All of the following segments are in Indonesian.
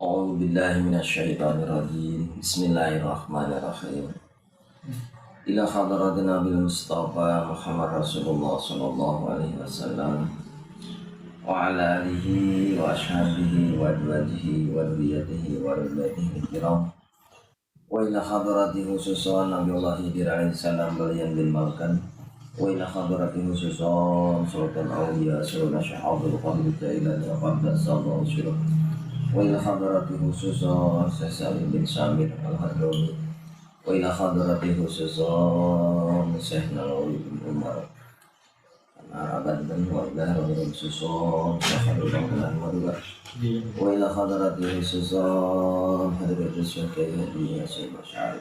أعوذ بالله من الشيطان الرجيم بسم الله الرحمن الرحيم إلى حضرة النبي المصطفى محمد رسول الله صلى الله عليه وسلم وعلى آله وأصحابه وأزواجه وذريته ورحمته الكرام وإلى حضرة خصوصا نبي الله Khidir alaihi salam belian bin Malkan وإلى حضرة خصوصا سلطان أولياء سلطان شهاب القلب جائلان وقبل الصلاة والسلام وإلى حضرة خصوصا سالم بن سامر الحضرمي وإلى حضرة خصوصا شيخ نووي بن عمر الأبد والدهر خصوصا شيخ الرحمن المدبر وإلى حضرة خصوصا حضرة الشيخ يهدي سيد الشاعر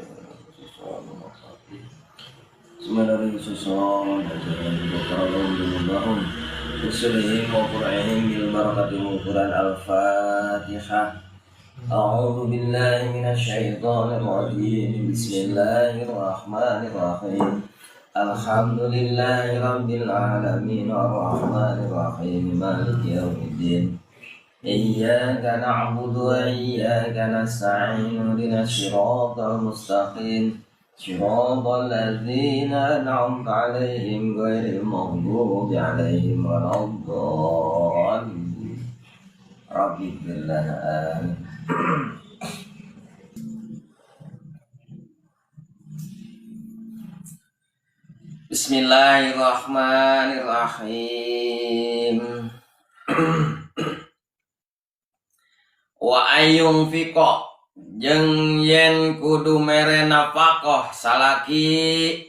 Sebenarnya khususon dan berkarolong dimudahun usulihim wa qur'ihim bil barakatil Quran al-Fatihah. A'udzu billahi minasy syaithanir rajim. Bismillahirrahmanirrahim. Alhamdulillahi rabbil alamin arrahmanir rahim maliki yaumiddin. Iyyaka na'budu wa iyyaka nasta'in ihdinas siratal mustaqim. صراط الذين أنعمت عليهم غير المغضوب عليهم ولا الضالين رب اغفر لنا آمين. Bismillahirrahmanirrahim. Wa ayyung fiqo jeung yen kudu mere nafaqah salaki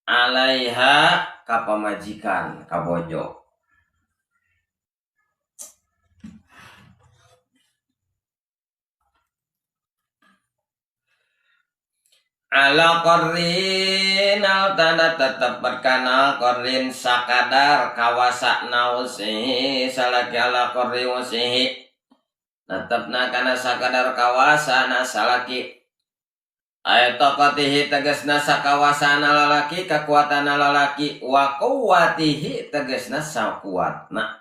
alaiha ka pamajikan ka bojo ala qarrin tanda tetep berkana qarrin sakadar kawasana usihi salaki ala qarri usihi natapna kana sakadar kawasana salaki ayat taqatihi tegasna sakawasana lalaki kakuatana lalaki wa quwwatihi tegasna sakuatna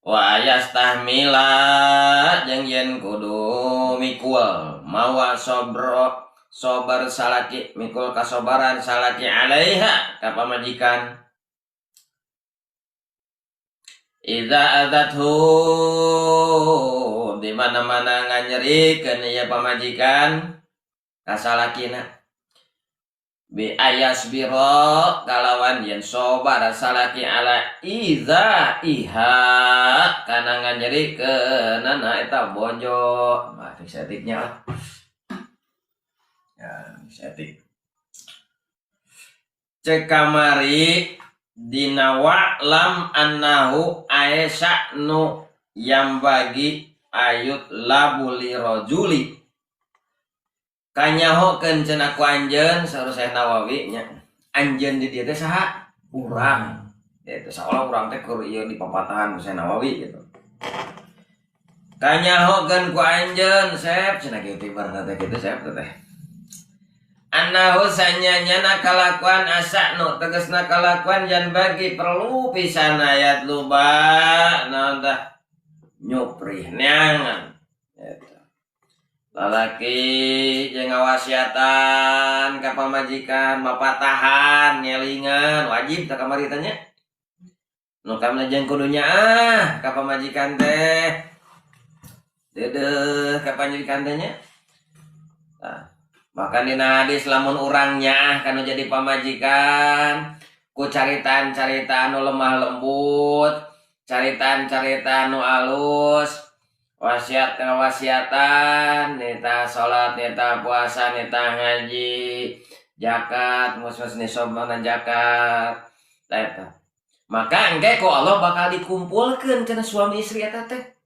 wa yastahmila jeung yen kudu mikul mawa sobar salaki mikul kasobaran salaki alaiha ka pamajikan Iza adathu di mana-mana nganyerikeun ieu pamajikan kasalakina bi ayasbiro kalawan yen sobar salaki ala iza iha kana nganyerikeun na eta bojo mah setiknya lah ya setik cek kamari dina wa'lam annahu aisya'nu yang bagi ayut labuli rojuli kanyahokeun cenah ku anjeun saur Syekh Nawawi nya anjeun di dieu teh saha urang eta saolah urang teh keur ieu di papatahan ku Syekh Nawawi gitu kanyahokeun ku anjeun Syekh cenah kieu tibarna teh kitu Syekh teh annahu sanyanyana kalakuan asa'nu tegasna kalakuan jan bagi perlu pisan ayat luba naondah nyuprih neangan eta lalaki jeung ngawasiatan ka pamajikan mapatahan nyelingan wajib teh kamari teh nya nu kamana jeung kudunya ka pamajikan teh deudeuh ka pamajikan teh nya maka dina hadis lamun urangnya kana jadi pamajikan ku caritaan-caritaan nu lemah lembut, caritaan-caritaan nu alus, wasiat-wasiatan, nita salat, nita puasa, nita ngaji, zakat, mus-mus nisobna zakat. Eta. Maka engke ku Allah bakal dikumpulkeun cenah suami istri eta teh.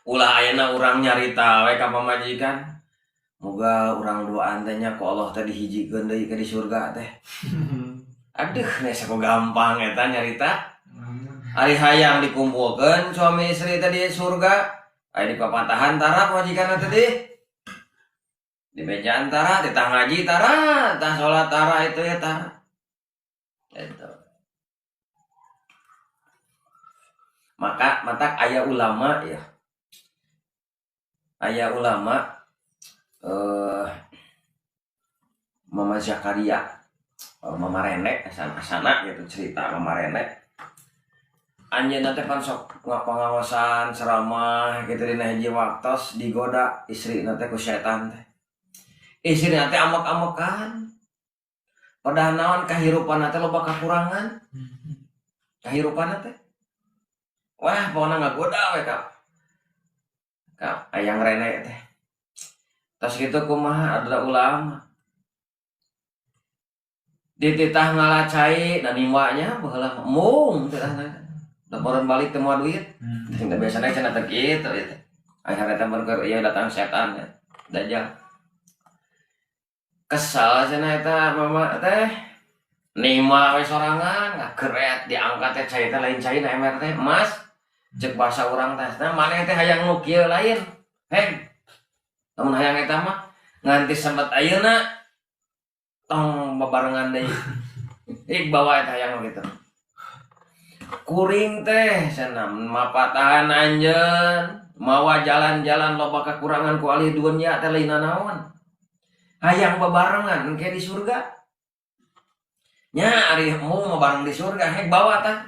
Ulah ayeuna urang nyarita we ka pamajikan. Moga urang doaan teh nya ku Allah teh dihijikeun deui ka di surga teh. Aduh, nya saku gampang eta nyarita. Ari hayang dikumpulkeun suami istri teh di surga, aya di papatahan tara pamajikanna teh di meja antara, di tah ngaji tara, tah salat tara itu ya tara. Eta. Maka matak aya ulama ya. Aya ulama Mama Zakaria, Mama Renek asana gitu cerita Mama Renek. Anjeunna teh pan sok ngapangaosan ceramah gitu dina hiji waktos digoda istrina teh ku setan teh. Istrina teh amek-amekan. Padahal naon kahirupanna teh loba kakurangan. Kahirupanna teh. Wah, pokona ngagoda we ka ayang Rene teh. Tas kitu kumaha ada ulama. Dititah ngalacai dan nimbanya baheula mung teh laporan balik teu moal duit. Teh biasana cenah teh kitu ya teh. Akhirnya teh berger ieu datang setan ya. Dajjal. Kesal cenah eta mama teh. Nima we sorangan ngageret diangkat teh cai teh lain cai na emer teh emas. Cek bahasa urang teh. Nah maneh teh hayang nu kieu lain. Heng. Lamun hayang eta mah nganti sempat ayeuna tong babarengan deui. Ik bawa eta hayang kitu. Kuring teh cenah mapatahan anjeun mawa jalan-jalan loba kakurangan ku alih dunya teh lain naon. Hayang babarengan engke di surga. Nya ari mau bareng di surga hek bawa tah.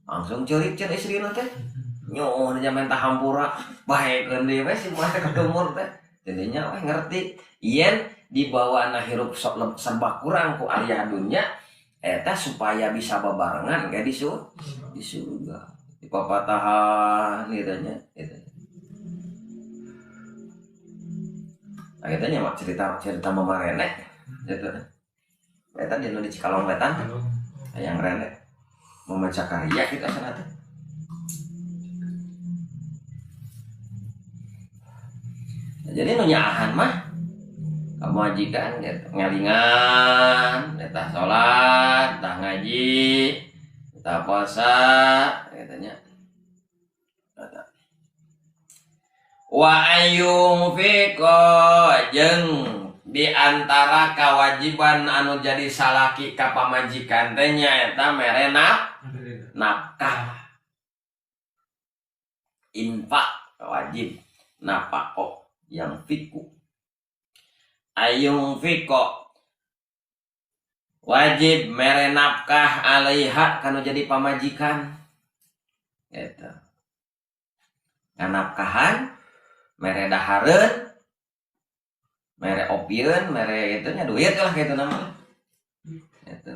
Langsung ceurik ceun istrina teh. Nyoh jaman tah hampura baekeun deui we si mah teh ketumur teh. Jadinya we ngerti yen dibawana hirup serba kurang ku aya dunya eta supaya bisa babarengan ge di surga. Di papatahan ditanya gitu. Nah, kitanya mah cerita Mama Renek gitu. Eta di nu di Cikalong Wetan yang Renek Mama Zakaria kita sana teh. Nah, jadi nu nyaahan mah kamajikan gitu, ngalingan, eta salat, tah ngaji, tah puasa, katanya. Wa ayyung fiqo jeung di antara kewajiban anu jadi salaki ka pamajikan teh nyaeta mere nafkah. Infak wajib, nafaqo yang fiku. Ayung fiko wajib mere nafkah alaiha kanu jadi pamajikan gitu. Nganafkahan mere dahareun mere opieun mere itu nya duit lah gitu namanya gitu.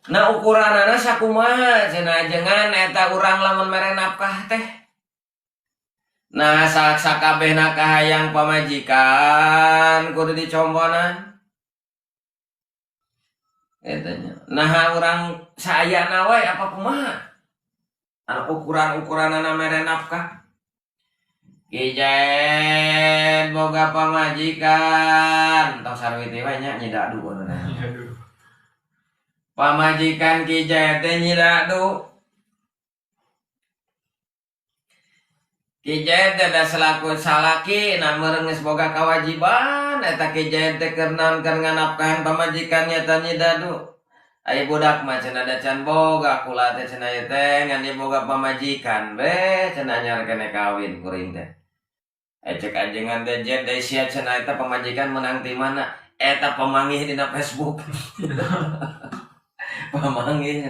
Nah ukuranana sakumaha cenah ajengan eta urang lamun mere nafkah teh. Nah sakabehna kahayang pamajikan kudu dicombonan. Etanya. Nah urang saayana we apa kumaha? Anu ukuran-ukuranana mere nafkah. Kijen boga pamajikan, tos sarwiti we nya nyidadu anu. Pamajikan kijen teh nyidadu. Kijen teh da selaku salaki namun geus boga kawajiban eta kijen teh keur naon keur nganafkahan pamajikan nya teh nyidadu. Aya budak mah cenah da can boga kula teh cenah ieu teh ngan boga pamajikan we cenah nyar kene kawin kuring teh. Cek ajengan teh jet da sia cenah eta pamajikan menang ti mana? Eta pamangih dina Facebook. Pamangih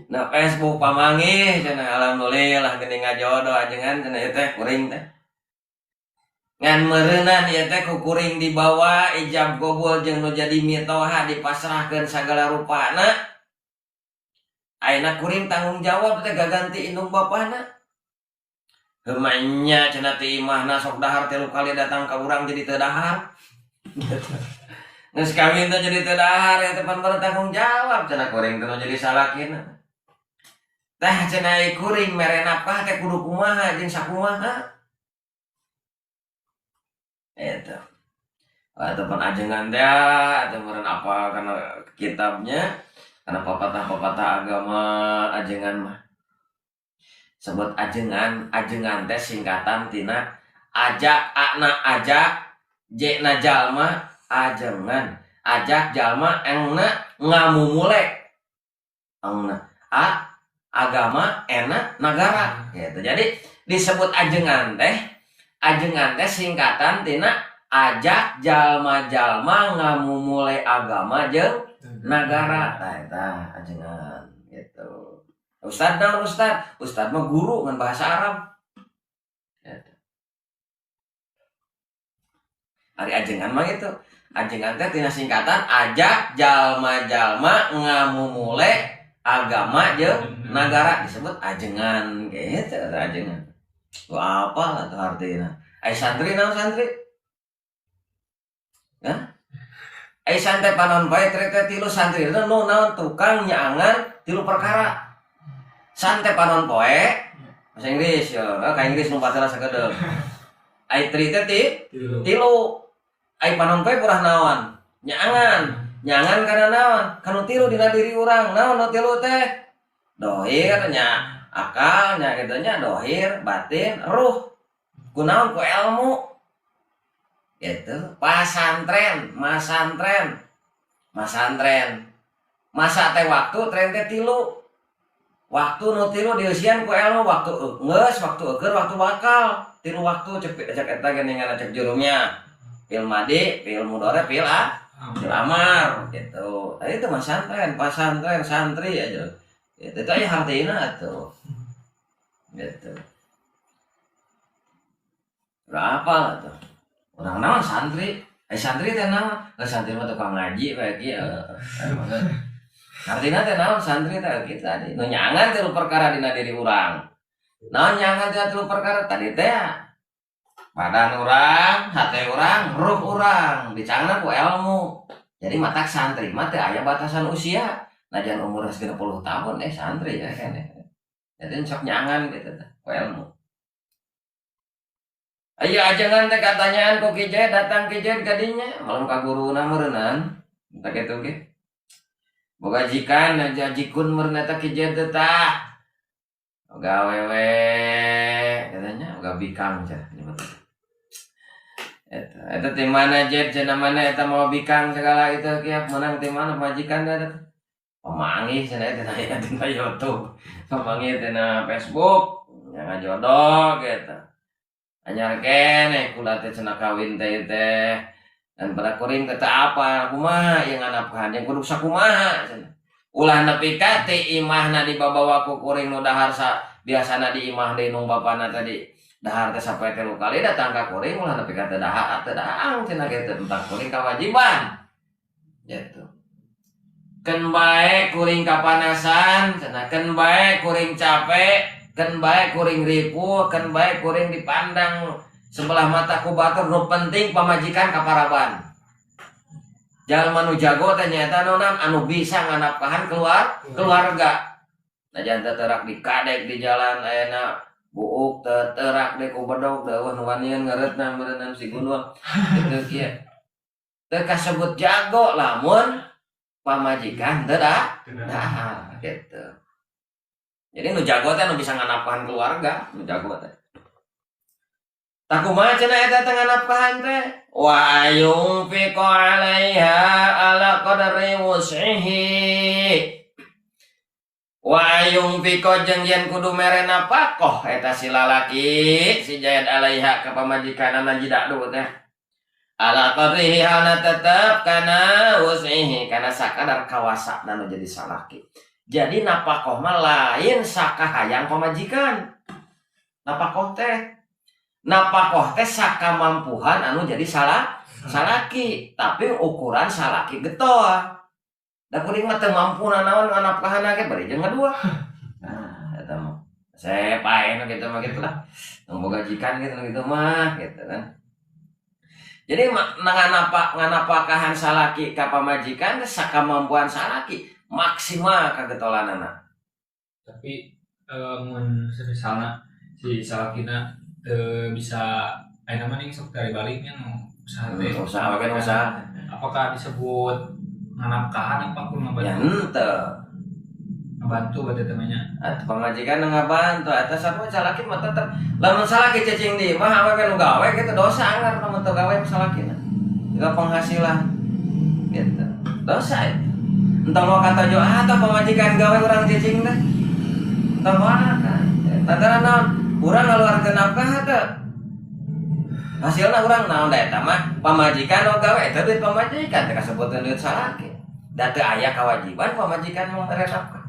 nah Facebook pamangih cenah alhamdulillah geuning ngajodoh ajengan cenah ieu teh kuring teh ngan meureunan ieu teh ku kuring dibawa ijab qabul jeung nu jadi mitoha dipasrahkeun sagala rupana ayeuna kuring tanggung jawab teh gaganti indung bapana heummanya cenah ti imahna sok dahar 3 kali datang ka urang jadi teu dahar geus kawin teh jadi teu dahar eta pan bertanggung jawab cenah kuring teh jadi salakina. Tah cenah kuring mere nafkah teh kudu kumaha jeung sakumaha. Eta. Ataupun ajengan teh atuh meureun apa kana kitabnya kana papatah-papatah agama ajengan mah. Sebut ajengan teh singkatan tina aja akna aja jena jalma ajengan ajak jalma engna ngamumule engna agama enak nagara gitu. Jadi disebut ajengan teh singkatan tina ajak jalma-jalma ngamumule agama jeung nagara. Eta ajengan gitu. Ustad mah guru ngan bahasa Arab gitu. Ari ajengan mah gitu. Ajengan teh tina singkatan ajak jalma-jalma ngamumule agama jeung nagara disebut ajengan gitu. Ajengan tuh apa lah tuh artinya. Santri naon santri? Ya? Santri panon bae trek tilu santri itu naon tukang nyaangan tilu perkara. Santri panon poe bahasa Inggris ya, ka Inggris nu patela sakedeung. Ai tri teh tilu. Ai panon poe kurang naon? Nyaangan kana naon? Kanu tilu dina diri urang. Naon nu tilu teh? Dohir nya akal nya kitu nya dohir, batin, ruh. Kunaon ku ilmu. Gitu. Pasantren, masantren. Masa teh waktu tren teh tilu. Waktu nu tilu dieusian ku ilmu, waktu geus, waktu eukeur, waktu bakal. Tilu waktu cek eta geuningan cek jurumnya. Fil madi, fil mudhari, fil amar gitu. Tadi itu masantren, pasantren, santri aja. Itu aja hartina tuh. Gitu. Berapa tuh? Orang naon santri? Santri teh naon? Santri mah tukang ngaji bae kieu. Artina teh naon santri teh kitu tadi. Nu nyangan tilu perkara dina diri urang. Naon nyangan tilu perkara tadi teh? Badan orang, hati orang, ruh orang, dicangna ku ilmu. Jadi matak santri mah teh aya batasan usia. Najan umur 30 tahun santri ya kan. Jadi sok nyangan gitu teh ku ilmu. Ayo ajengan teh katanyaan ku Kijay datang Kijay kadinya malam ka guruna meureunnan. Eta kitu ge. Boga jikan aja jikun meureunna teh Kijay teh tah. Boga awewe katanya boga bikang cenah. Eta teh mana jet cenah mana eta mau bikang segala itu kieu menang teh mana majikan ada pemanggih cenah eta tina YouTube pemanggih tina Facebook yang ngajodoh gitu anyar keneh kula teh cenah kawin teh dan pada kuring teh apa kumaha yang nganapkeun yang kudu sakumaha cenah ulah nepi ka teh imahna dibawa ku kuring nu dahar biasana di imah deui nu bapana tadi dahar teh sampai 3 kali datang ka kuring ulah nepi ka teh dahar teh daang cenah kitu tentang kuring kewajiban gitu. Keun bae kuring kapanasan cenah keun bae kuring capek keun bae kuring ripuh keun bae kuring dipandang sebelah mata ku batur nu penting pamajikan kaparaban. Jalma nu jago teh nyaeta anu bisa nganapkahan keluarga. Najan teh terak dikadek di jalan ayeuna buuk terak deh ku bedog deueuh nu wanian ngareutna meureunna si gunung kitu kieu teu kasebut jago lamun pamajikan teu dahar gitu. Jadi nu jago teh nu bisa nganapkahan keluarga nu jago teh tah kumaha cenah eta teh nganapkahan teh wa yunfiqu 'alaiha ala qadri wus'ihi wa yungpiko jeung yen kudu mere napakoh eta si lalaki si jayad alaiha ka pamajikanana jidadu teh ala qadrihi hana tetep kana wus'ihi kana sakadar kawasana nu jadi salaki. Jadi napakoh mah lain sakahayang pamajikan. Napakoh teh sakamampuhan anu jadi salaki tapi ukuran salaki getoa. Da kuring mah teu mampuna naon nganapkahanna ge bari jeung ngadua. Nah, eta mah. Sepae nu kitu mah kitu lah. Nu boga jikan kitu mah gitu kan. Jadi nganapakahan salaki ka pamajikan teh sakamampuan salaki maksimal kagetolanana. Tapi mun misalna si salakina teu bisa aya mah ning sok dari baliknya nu usaha teh. Usaha. Apakah disebut nganapkahan apa kun ya henteu ngebantu berarti temannya atuh pamajikan ngabantu eta sarua salaki mah tetep lamun salaki cacing di mah awewe nu gawe kitu dosa anggar lamun teu gawe salakina juga penghasilan gitu dosa itu entah mau kata jo tah pamajikan gawe urang cacing teh makan. Lantaran naon? Urang ngaluarkeun nafkah teh. Hasilna urang naon da eta mah pamajikan nu gawe eta duit pamajikan teh kasebutkeun duit salaki. Da teu aya kewajiban pamajikan mah mere nafkah.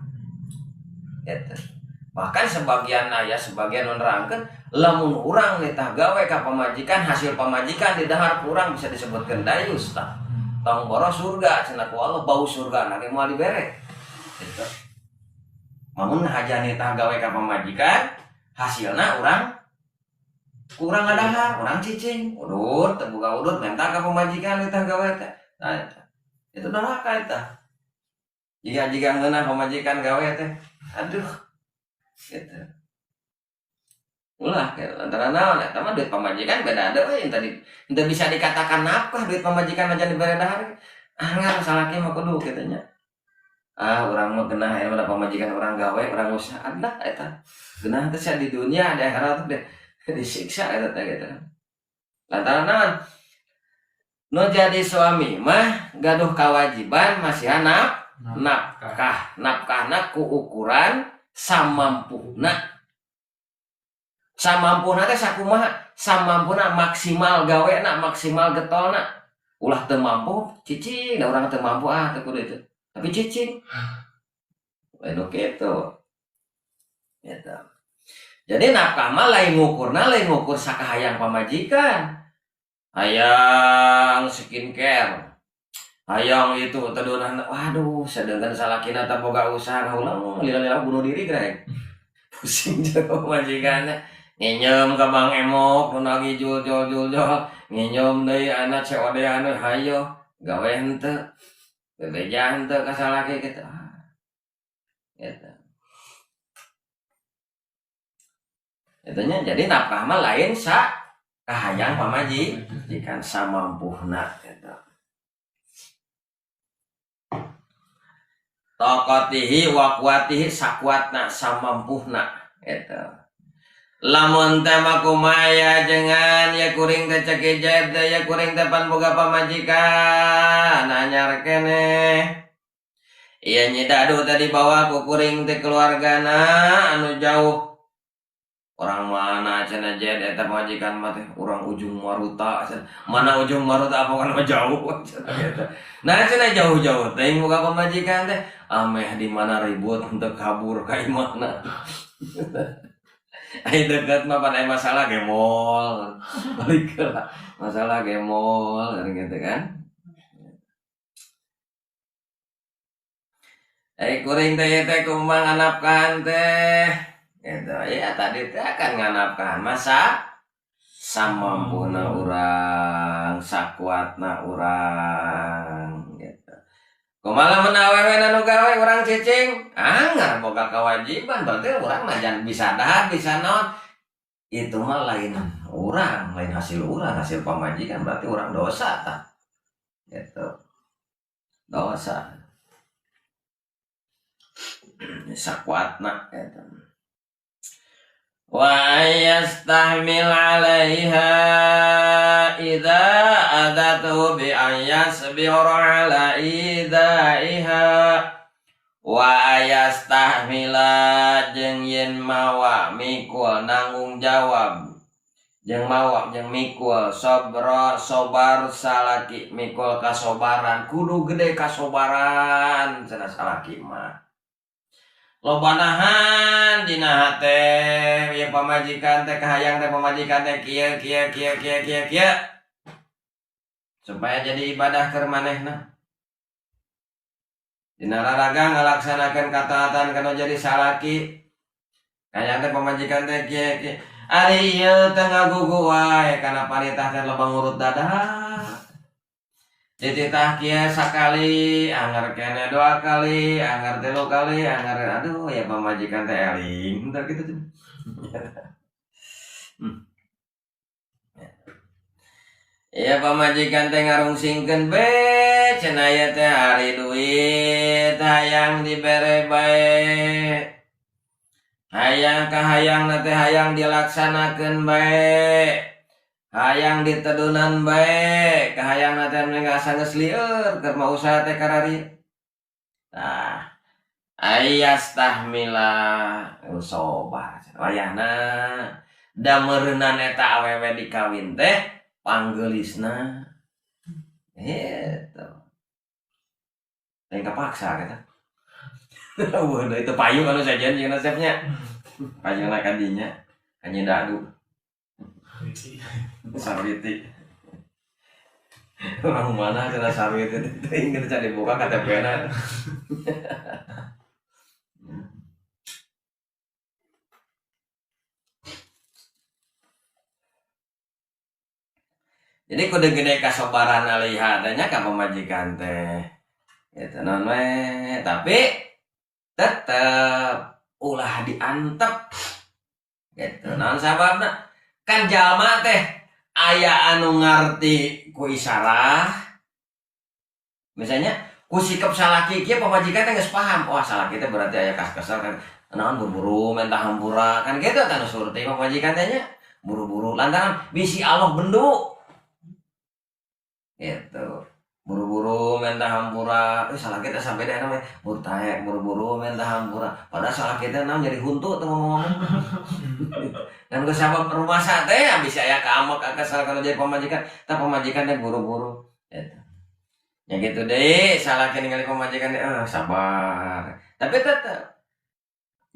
Eta. Bahkan sebagian nerangkeun lamun urang nitah gawe ka pamajikan hasil pamajikan di dahar urang bisa disebutkeun dayus tah. Tong boros surga cenah ku Allah bau surga na ge moal dibere. Gitu. Mamun haja nitah gawe ka pamajikan hasilna urang ngadahar, urang cicing, udut, terbuka udut mentak ka pamajikan nitah gawe teh. Nah, itu neraka eta. Jika ngeunah pamajikan gawe teh. Aduh. Gitu. Ulah antara naon eta mah duit pamajikan beda deui tadi teu bisa dikatakan nafkah duit pamajikan aja dibere dahar. Anggar salaki mah kudu kitu nya. Urang mah geunah aya pamajikan urang gawe urang usaha dah eta. Geunah teh sia di dunia di akhirat teh disiksa eta teh gitu. Lantaran naon? Nu jadi suami mah gaduh kewajiban masih nafkah. Nafkahna ku ukuran samampuna teh sakumaha samampuna maksimal gawena maksimal getolna ulah teu mampu cicing da urang teu mampu teu kudu itu tapi cicing anu kitu eta jadi nafkah mah lain ngukur sakahayang pamajikan hayang skincare hayang itu tedunah waduh sedengkeun salakina teh boga usaha ulang lila-lila bunuh diri grek pusing jeung pamajikanna ngenyem ke Bang Emok nu lagi jul ngenyem deui anak COD anu hayo gawe henteu bebeja henteu ka salaki kitu eta etanya jadi nafkah mah lain kahayang pamajikan samampuhna eta taqatihi wa quwatihi sakuatna samampuhna eta lamun teh mah kumaya jengan ya kuring teh cekejet ya kuring teh pan boga pamajikan anyar keneh ieu nya dadu tadi bawa ku kuring teh keluargana anu jauh orang mana cenah jet eta pamajikan mah teh urang ujung Maruta mana ujung Maruta apa kan jauh nah cenah jauh-jauh teh boga pamajikan teh ameh di mana ribut untuk kabur ka imahna ai dekat mah pada masalah gemol balik ke masalah gemol gitu kan kuring teh kumbang nganapkahan teh gitu ya tadi teh akan nganapkahan masa samampuna urang sakuatna urang gitu kumaha mun awewe anu gawe urang cicing anggar boga kewajiban berarti urang najan bisa dahar bisa naon itu mah lain urang lain hasil urang hasil pamajikan berarti urang dosa tah gitu dosa sakuatna gitu wa yastahmil 'alaiha idza adatu bi ayasbira 'ala idaiha wa yastahmila jeung yen mawa mikul nanggung jawab jeung mawa jeung mikul sobar salaki mikul kasobaran kudu gede kasobaran cenah salaki mah lobanahan dina hate ya pamajikan teh kahayang teh pamajikan teh kieu supaya jadi ibadah keur manehna dina raraga ngalaksanakeun kataatan kana jadi salaki kahayang teh pamajikan teh kieu ari ieu teh ngagugu wae kana paritah teh loba ngurut dadah dititah kieu sakali anggar kene 2 kali anggar 3 kali anggar aduh ya pamajikan teh eling entar gitu tuh ya pamajikan teh ngarungsingkeun be cenah ieu teh ari duit hayang dibere bae hayang kahayangna teh hayang dilaksanakeun bae hayang ditedunan bae kahayangna teh mending asa geus lieur keur mau usaha teh karari nah ayastahmila sobar wayahna da meureunna eta awewe dikawin teh panggeulisna eta teh kapaksa kata wah itu payung anu sajian jeung resepnya payungna kadinya hanya dadu sarwiti orang mana kena sarwiti teh ingin cari buka KTP-na jadi kudu gede kasobaran alihah tanya ka pamajikan teh gitu non we tapi tetep ulah diantep gitu non sababna kan jalma teh aya anu ngarti ku isyarah misalnya ku sikap salaki kieu pamajikan teh geus paham wah salaki teh berarti aya kas-kasar kan naon buru-buru minta hampura kan gitu tanu surti pamajikan teh nya buru-buru lantaran bisi Allah bendu gitu buru-buru minta hampura salah kita sampai deh namanya murtahe buru-buru minta hampura padahal salah kita nam jadi huntu tuh ngomong dan kesabab rumah sate bisa ya keamak kesal kalau jadi pemajikan tapi pemajikan deh buru-buru gitu ya gitu deh salah kita ningali pemajikan deh sabar tapi tetap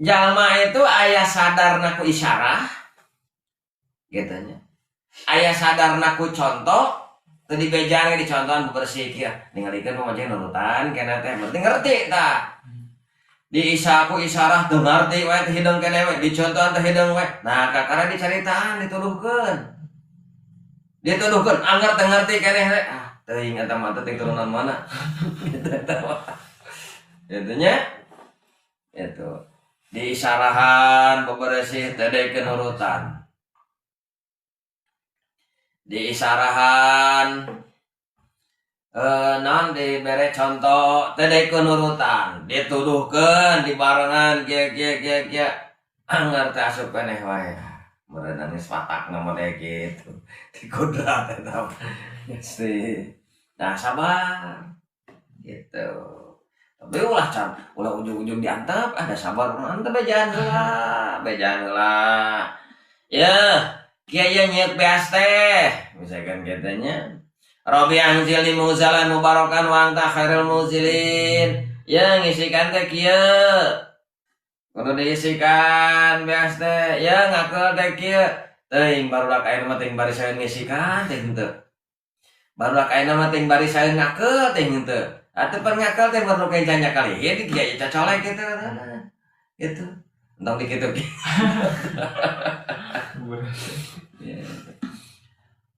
jalma itu ayah sadar naku isyarah gitunya ayah sadar naku contoh tadi bejana dicontohan bersih kia ningalikeun pamajikan nurutan kena teh berarti ngerti tah di isaku isyarah teu ngarti we teh hideung keneh we dicontohan teh hideung we nah kakara dicaritaan dituduhkeun angger teu ngarti keneh we teuing eta mah teh turunan mana gitu eta mah itu nya itu di isyarahan bebersih teh deui nurutan di isyarahan non dibere contoh teh nurutan dituduhkeun dibarengan kieu anggar teh asup keneh wae meureunna geus watakna mah teh kitu dikodrat eta pasti nah sabar gitu tapi ulah ujung-ujung diantep ada sabar antep bejaan heula ya kieu nyeuk beas teh misalkan katanya Robi angzil li muzalan mubarakan wa anta khairul muzilin ya ngisikan teh kieu kudu diisikan beas teh ya ngakeul teh kieu teuing barudak ayeuna mah teuing bari saeun ngisikan teh henteu barudak ayeuna mah teuing bari saeun ngakeul teh henteu atuh pan ngakeul teh baru kencan kali ieu di kieu cocolek kitu gitu entong dikitu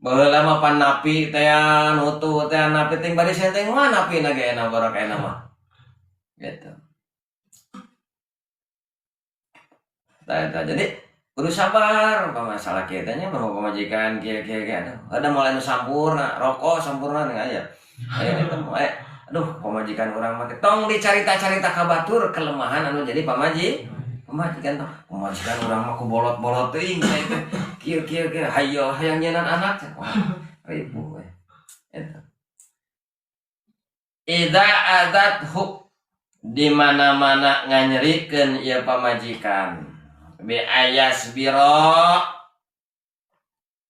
baheula mah pan napi teh nutu teh napi teh bari saya teh mah napi na ge na barak ena mah gitu tah jadi kudu sabar masalah kieu teh nya pamajikan kieu ada mulai nu sampurna rokok sampurna dengan aya aduh pamajikan urang mah tong dicarita-carita ka batur kelemahan anu jadi pamajikan urang mah ku bolot-bolot teuing kieu hayo hayang nyeunaan anak wah ribu we eta ida adathu di mana-mana nganyerikeun ieu pamajikan bi ayas biro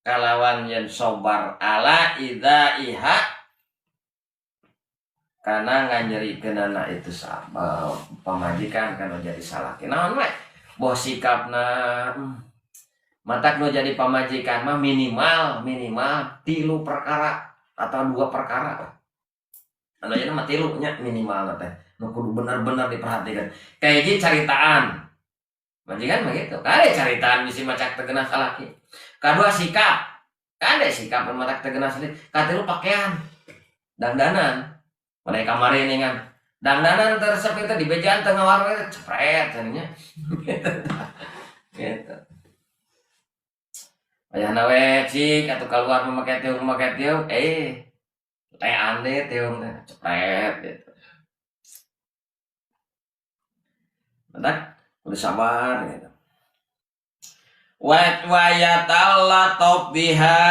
kalawan yen sobar ala ida iha kana nganyerikeun anak itu sama pamajikan kana jadi salah naon we boh sikapna matak nu jadi pamajikan mah minimal 3 perkara atau 2 perkara anu nya mah 3 nya minimal teh nu kudu bener-bener diperhatikan kayak gini caritaan majikan mah gitu kade caritaan bisi macak tegenas salaki kadua sikap kade sikap matak tegenas salaki katilu pakaian dandanan mulai kamarin kan dandanan tersep itu di bejaan tengah warna cepret cenanya gitu ayahna we cik atuh keluar memakai tiung lean deh tiung cepret gitu bentar udah sabar gitu wa yatalla biha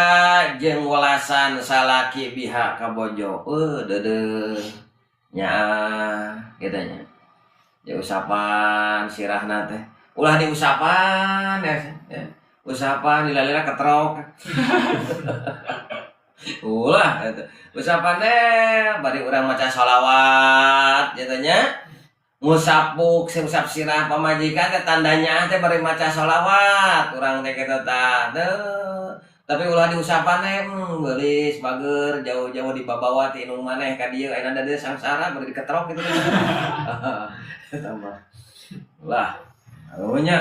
jeung welasan salaki biha ka bojo deudeuh nya gitu nya Ya usapan sirahna teh. Ulah diusapan ya. Usapan dilalila ketrok. Ulah eta. Usapan teh bari urang maca sholawat jatuhnya. Ngusapuk usap sirah pamajikan teh tandanya teh bari maca sholawat urang teh kitu tah. Tapi ulah diusapan teh beulis mager jauh-jauh dibabawa ti inung maneh ka dieu ayeuna da sangsara bari diketrok kitu. Tambah. Lah, arunya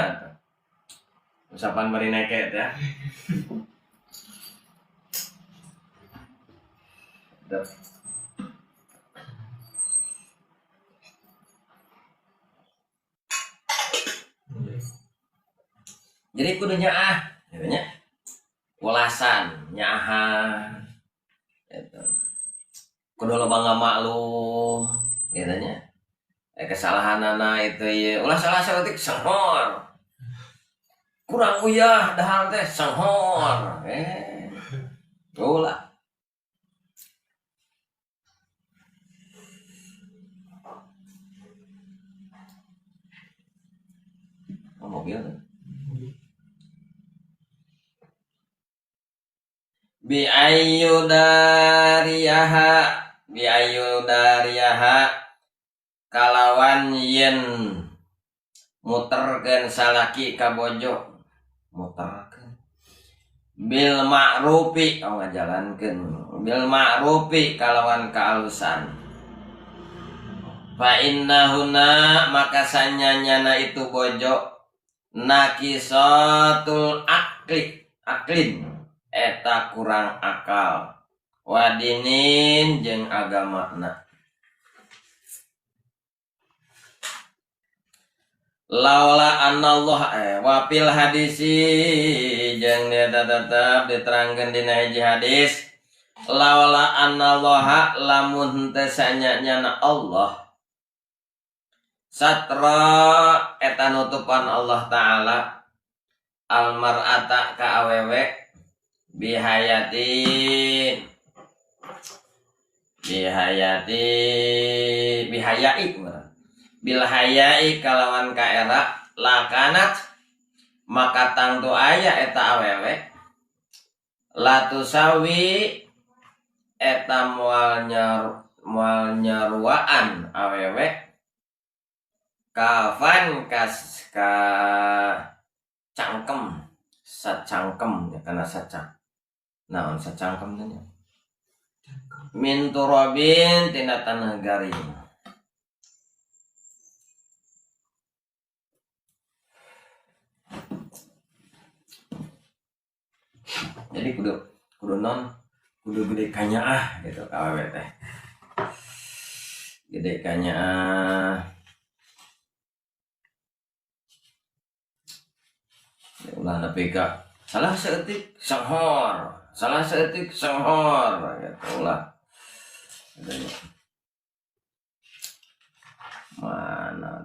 usapan bari neket ya. Jadi kudu nyaah, gitu nya. Ulasan, nyaahan. Gitu. Kudu loba ngamaklum, gitu nya. Kesalahanana itu ya. Ulah salah saeutik sanghor. Kurang uyah dahar teh sanghor. Ulah. Mobil tuh. Bi ayyudariyaha kalawan yen muterkeun salaki ka bojo muterkeun bil ma'rufi ngajalankeun bil ma'rufi kalawan kaalusan fa innahuna maka sanyanyana itu bojo nakisatul aklin eta kurang akal wadinin jeung agamana laula anallah wapil hadisi jeung dia tetep diterangkeun dina hiji hadis laula anallah lamun teu sanyanyana Allah satra eta nutupan Allah taala almar'ata ka awewe bihayai bilhayai kalawan kaera lakanat maka tangtu aya eta awewe latusawi eta moal nyaruaan awewe kafan kas ka cangkem sacangkem ya kana sacang naon sacangkem teh min turabin tina tanah garing jadi kudu gede kanyaah gitu kawewe teh gede kanyaah ulah nepi ka salah seetik sanghor gitu ulah mana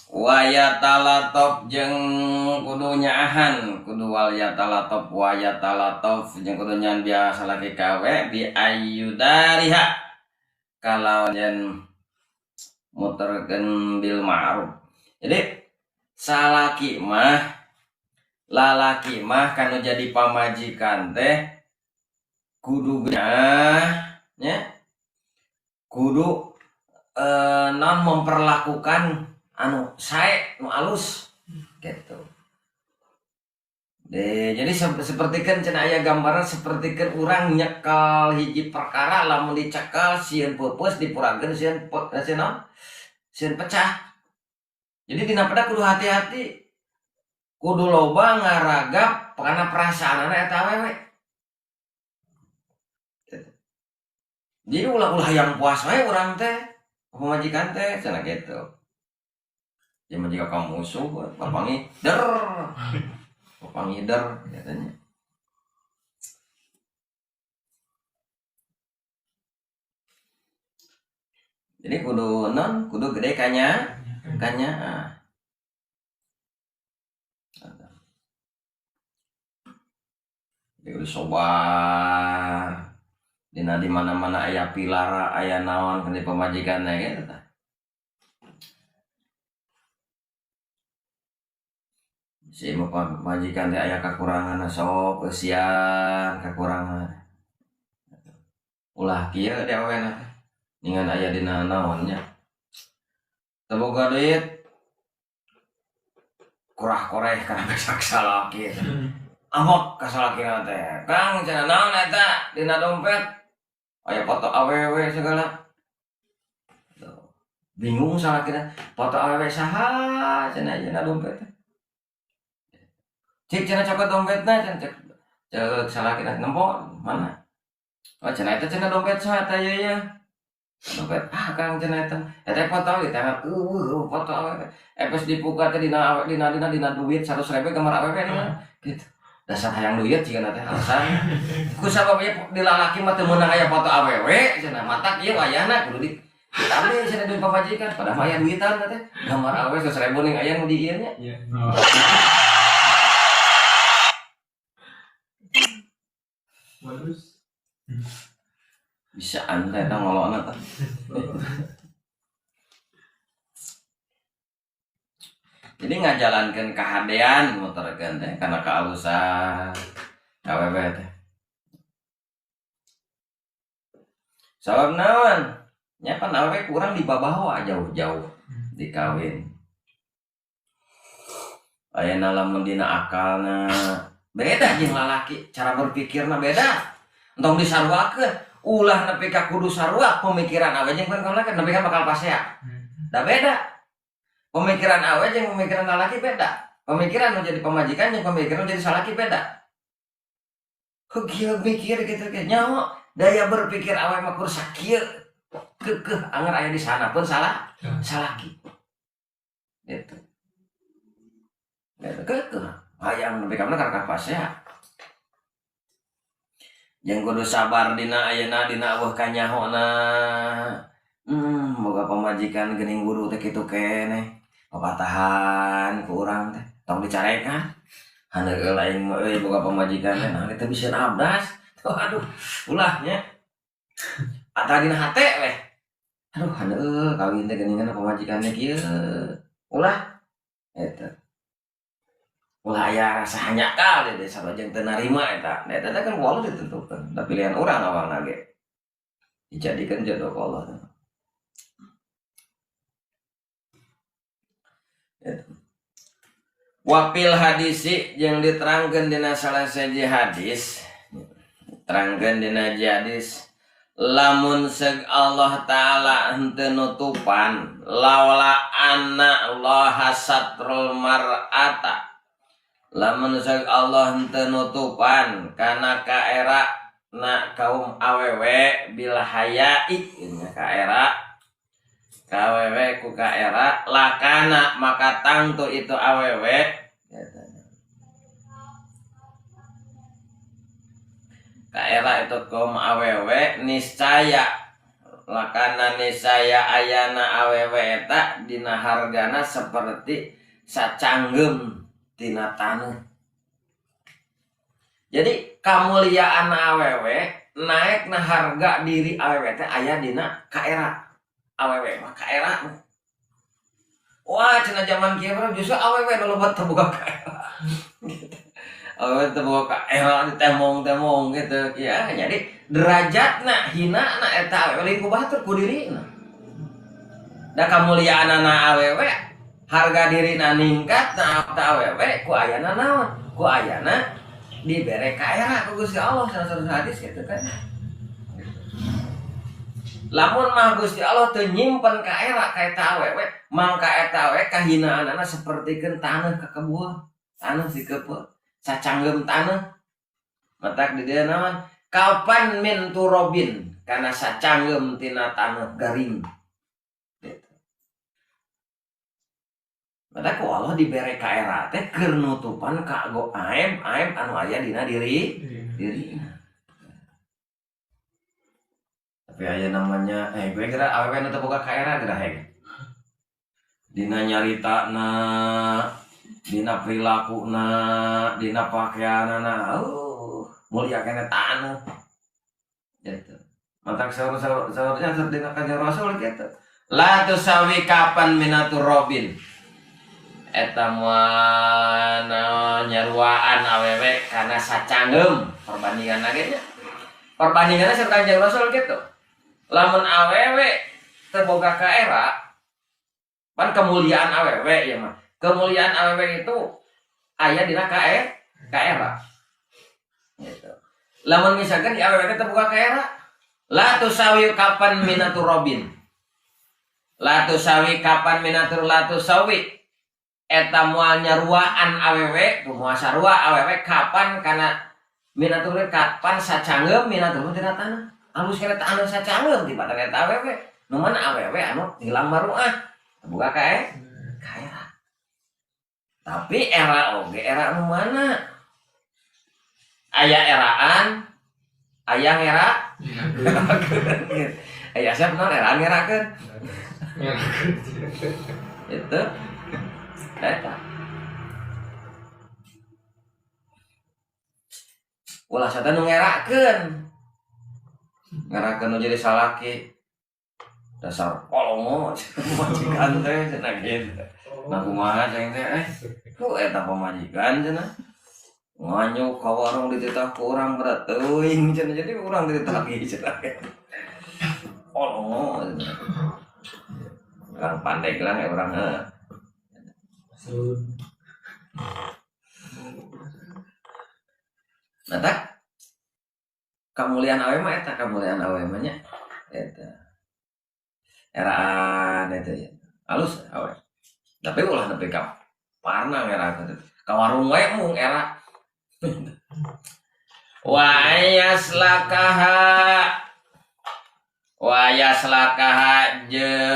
wayatalatop jeung kudu nyaahan kudu wayatalatop jeung kudu nyan biasa lagi kawe bi ayyudariha kalau jen muterkeun bil ma'ruf jadi salaki mah lalaki mah kanu jadi pamajikan teh kudu nya kudu non memperlakukan anu sae nu alus gitu. Jadi sepertikan cenah aya gambaran sepertikan urang nyekal hiji perkara lamun dicekal sieun peupeus dipurageun sieun pecah. Jadi dina pada kudu hati-hati. Kudu loba ngaragap kana perasaanana eta awewe. Jadi ulah hayang puas wae urang teh pamajikan teh cenah gitu. Zaman jika kamu musuh, papangi der katanya. Jadi kudu gede kanya. Jadi kudu sobar. Dina di mana-mana aya pilara, aya naon kan di pemajikanna gitu tah. Si pemajikan teh aya kakurangan sok eusian kakurangan. Ulah kieu teh awena teh. Ningan aya dina naonnya. Teu boga duit. Kurah-koreh kana besak salaki. Amok ka salakina teh. Kang cenah naon eta dina dompet? Aya foto awewe segala. Bingung salakina, foto awewe saha cenah dina dompet. Cek cenah cokot dompetna cenah cek salakina nempo mana? Oh cenah eta cenah dompet saha teh ya. Dompet Kang cenah eta. Eta foto di tangan foto awewe. Epes dibuka teh dina duit 100.000 gambar awewe gitu. Dasar hayang duit cigana teh alasan. Ku sababnya dilalaki mah teu meunang aya foto awewe cenah matak ieu wayahna kudu ditambil cenah duit pamajikan padahal mah aya duitan teh. Gambar awewe 100.000 ning aya nu di ieu nya. Iya. Bagus. Bisa anta eta ngolona teh. Jadi ngajalankeun kahadean motorkeun teh kana kausan awewe teh. Sabab naon? Nya pan awewe kurang dibabawa jauh-jauh dikawin. Ayeuna lamun dina akalna beda jeung lalaki, cara berpikirna beda. Entong disarwakeun, ulah nepi ka kudu sarua pemikiran awewe jeung pemikiran nepi ka bakal pasea. Da beda. Pemikiran awewe jeung pemikiran lalaki beda. Pemikiran menjadi pemajikan jeung pemikiran menjadi salaki beda. Kieu mikir gitu ke nyaho daya berpikir awewe mah kudu sakieu. Keukeuh anger aya di sana pun salaki. Gitu. Gitu keukeuh. Hayang nepi ka mana ka pasea. Jeung kudu sabar dina ayeuna dina eueuh kanyahona. Boga pamajikan geuning guru teh kitu keneh. Papatahan ku urang teh tong dicarekan haneueuh lain euy boga pamajikan teh nah kita bisa abdas aduh ulah nya ata dina hate weh aduh haneueuh kawin teh geuningan pamajikan teh kieu ulah eta ulah aya rasa hanyakal teh sarojeng teu narima eta teh kan kudu ditentukeun da pilihan urang awalna ge dijadikeun jodoh ku Allah. Wapil hadisi yang diterangkan dina salah saji hadis terangkan dina hadis lamun seg Allah taala henteu nutupan laula anna Allah satrul mar'ata lamun seg Allah henteu nutupan kana kaera na kaum awewe bil hayai nya kaera kawewe ku kaera lakana maka tangtu itu awewe kaera itu kaum awewe niscaya lakana niscaya ayana awewe eta dina hargana seperti sacanggem tina taneuh. Jadi kamuliaan awewe naik na harga diri awewe teh aya dina kaera. Awewe mah kaera. Wah cenah zaman kieu mah justru awewe nu loba teu boga kaera. Awewe teu boga kaera ditemong-temong gitu. Ya jadi derajatna hinana eta awewe lain ku batur ku dirina. Da kamuliaanna awewe harga dirina ningkat na awewe ku ayana naon? Ku ayana dibere kaera ku Gusti Allah salah hadis gitu kan. Lamun mah Gusti Allah teu nyimpen kaera ka eta awewe, mangka eta awewe kahinaanana sapertikeun taneuh ka kebuah, taneuh dikeupeuh, sacanggem taneuh. Matak di dieu naon? Kapan min turobin kana sacanggem tina taneuh garing. Gitu. Matak ku Allah dibere kaera teh keur nutupan ka aib anu aya dina dirina. Tapi aya namanya gue kira awewe nu teu boga ka era geura hege. Dina nyaritana, dina prilakuna, dina pakaianana, mulia kene taneuh. Gitu. Matak saurnya dina kanjeng Rasul kitu. La tusawi kapan minatur robin. Eta moal nyaruaan awewe kana sacangeum perbandingan ge nya. Perbandinganna sareng kanjeng Rasul kitu. Lamun awewe teu boga ka era, pan kemuliaan awewe ya mah. Kemuliaan awewe itu aya dina ka era. Gitu. Lamun misalkan di awewe teu boga ka era, la tusawi kapan minatur robin. La tusawi kapan minatur la tusawi. Eta moal nyaruaan awewe, moal sarua awewe kapan kana minatur kapan sacangeum minatur tina tanah. Alus kena anu sacangeum di pada eta awewe. Nu mana awewe anu hilang maruah. Buka ka era. Tapi era oge era nu mana? Aya eraan, aya ngera. Aya siapa non era ngerakeun. Itu eta. Ulah sata nu ngerakeun. Ngerakeun nu jadi salaki. Dasar kolongo majikan teh cenah kitu. Nah kumaha ceng teh ku eta pamajikan cenah. Nganyuk ka warung dititah ku urang berat teuing cenah jadi urang dititah ge cenah. Kolongo cenah. Urang pandai gelang urang Nah tak kemuliaan awewe mah eta kemuliaan awewe mah nya eta. Eraan itu ya. Halus awewe. Tapi ulah nepi ka parna era ka warung wae mung era. Wa yaslakaha jeung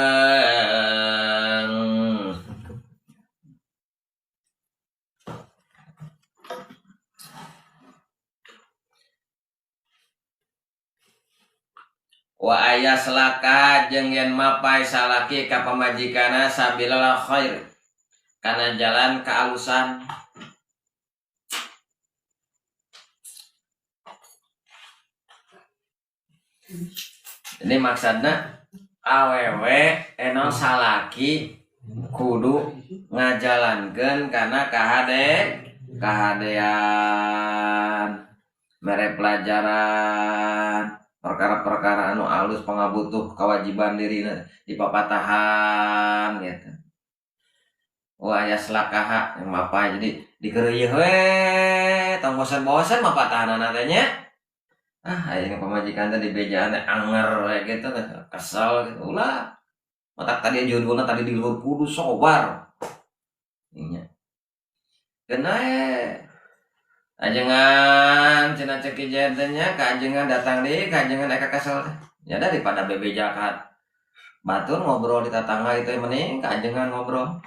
wa ayaslaka jeung yen mapai salaki ka pamajikana sabilal khair kana jalan kaalusan. Ini maksudna awewe eno salaki kudu ngajalankeun kana kahadean mere pelajaran perkara-perkara anu alus pangabutuh kewajiban dirina di papatahan gitu. Wah ya selakaha yang apa jadi dikereuyeun we tong bosan-bosan mapatahanana teh nya. Ayeuna pamajikan teh di bejaan teh anger we gitu kesel gitu. Ulah. Matak tadi judulna tadi di luhur kudu sobar. Nya. Kenah ajengan cenah ceki jentenya kaajengan datang deui kaajengan eka kesel teh. Ya daripada bebejakan. Batur ngobrol di tetangga itu mending kaajengan ngobrol.